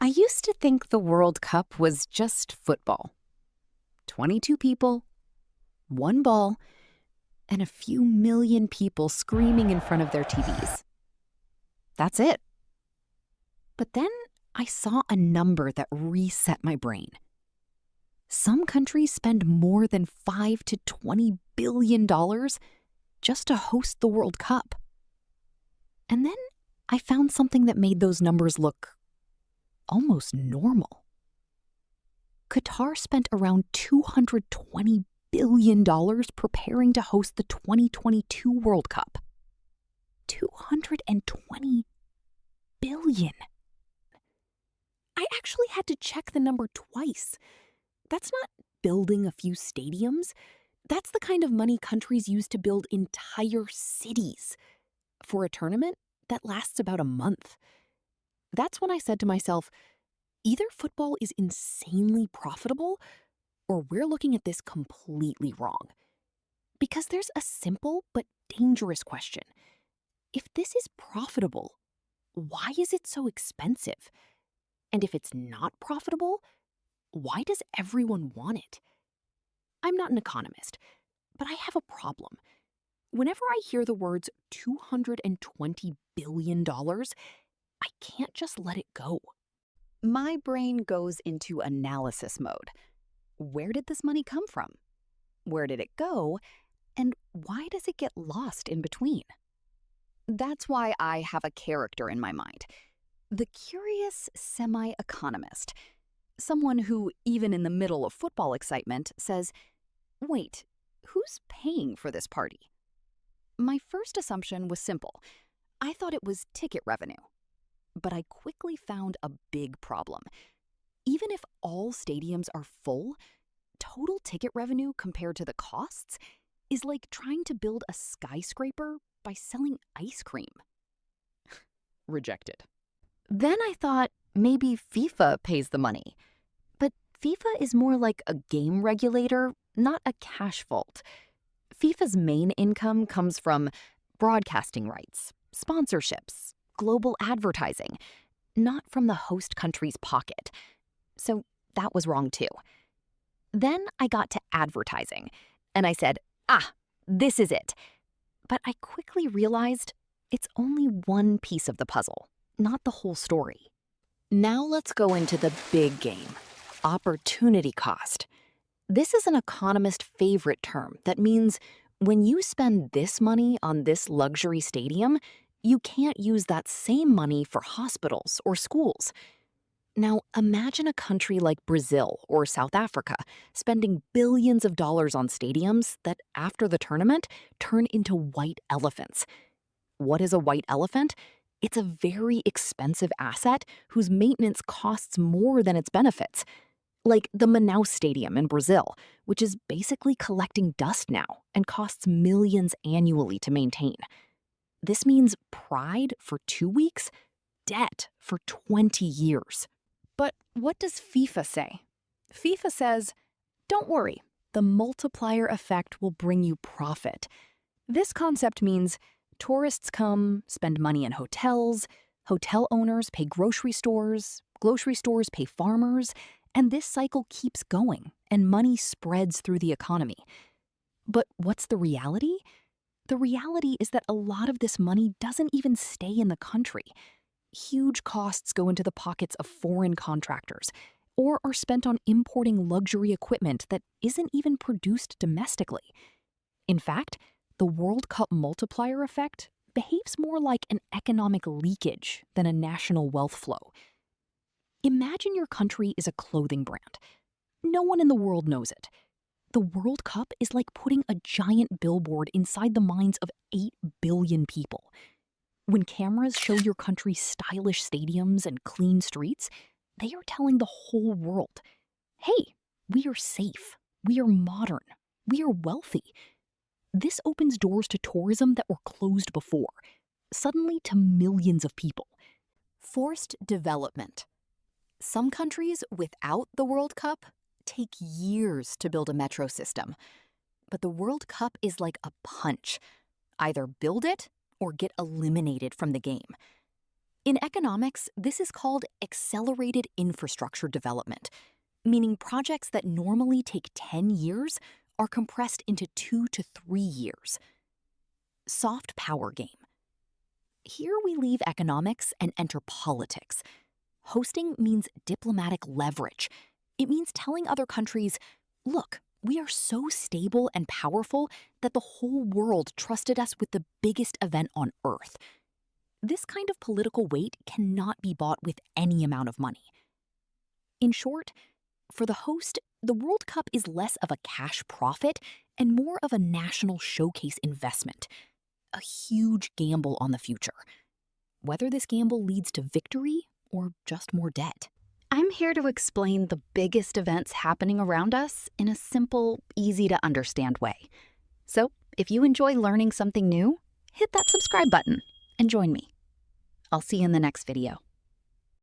I used to think the World Cup was just football. 22 people, one ball, and a few million people screaming in front of their TVs. That's it. But then I saw a number that reset my brain. Some countries spend more than $5 to $20 billion just to host the World Cup. And then I found something that made those numbers look almost normal. Qatar spent around $220 billion preparing to host the 2022 World Cup. $220 billion. I actually had to check the number twice. That's not building a few stadiums. That's the kind of money countries use to build entire cities for a tournament that lasts about a month. That's when I said to myself, either football is insanely profitable or we're looking at this completely wrong. Because there's a simple but dangerous question. If this is profitable, why is it so expensive? And if it's not profitable, why does everyone want it? I'm not an economist, but I have a problem. Whenever I hear the words $220 billion, I can't just let it go. My brain goes into analysis mode. Where did this money come from? Where did it go? And why does it get lost in between? That's why I have a character in my mind. The curious semi-economist. Someone who, even in the middle of football excitement, says, wait, who's paying for this party? My first assumption was simple. I thought it was ticket revenue. But I quickly found a big problem. Even if all stadiums are full, total ticket revenue compared to the costs is like trying to build a skyscraper by selling ice cream. Rejected. Then I thought maybe FIFA pays the money. But FIFA is more like a game regulator, not a cash vault. FIFA's main income comes from broadcasting rights, sponsorships, global advertising, not from the host country's pocket. So that was wrong too. Then I got to advertising, and I said, this is it. But I quickly realized it's only one piece of the puzzle, not the whole story. Now let's go into the big game, opportunity cost. This is an economist favorite term that means when you spend this money on this luxury stadium, you can't use that same money for hospitals or schools. Now, imagine a country like Brazil or South Africa spending billions of dollars on stadiums that, after the tournament, turn into white elephants. What is a white elephant? It's a very expensive asset whose maintenance costs more than its benefits. Like the Manaus Stadium in Brazil, which is basically collecting dust now and costs millions annually to maintain. This means pride for 2 weeks, debt for 20 years. But what does FIFA say? FIFA says, don't worry, the multiplier effect will bring you profit. This concept means tourists come, spend money in hotels, hotel owners pay grocery stores pay farmers, and this cycle keeps going, and money spreads through the economy. But what's the reality? The reality is that a lot of this money doesn't even stay in the country. Huge costs go into the pockets of foreign contractors, or are spent on importing luxury equipment that isn't even produced domestically. In fact, the World Cup multiplier effect behaves more like an economic leakage than a national wealth flow. Imagine your country is a clothing brand. No one in the world knows it. The World Cup is like putting a giant billboard inside the minds of 8 billion people. When cameras show your country's stylish stadiums and clean streets, they are telling the whole world, hey, we are safe, we are modern, we are wealthy. This opens doors to tourism that were closed before, suddenly to millions of people. Forced development. Some countries without the World Cup take years to build a metro system. But the World Cup is like a punch. Either build it or get eliminated from the game. In economics, this is called accelerated infrastructure development, meaning projects that normally take 10 years are compressed into 2 to 3 years. Soft power game. Here we leave economics and enter politics. Hosting means diplomatic leverage. It means telling other countries, look, we are so stable and powerful that the whole world trusted us with the biggest event on Earth. This kind of political weight cannot be bought with any amount of money. In short, for the host, the World Cup is less of a cash profit and more of a national showcase investment, a huge gamble on the future. Whether this gamble leads to victory or just more debt. I'm here to explain the biggest events happening around us in a simple, easy-to-understand way. So, if you enjoy learning something new, hit that subscribe button and join me. I'll see you in the next video.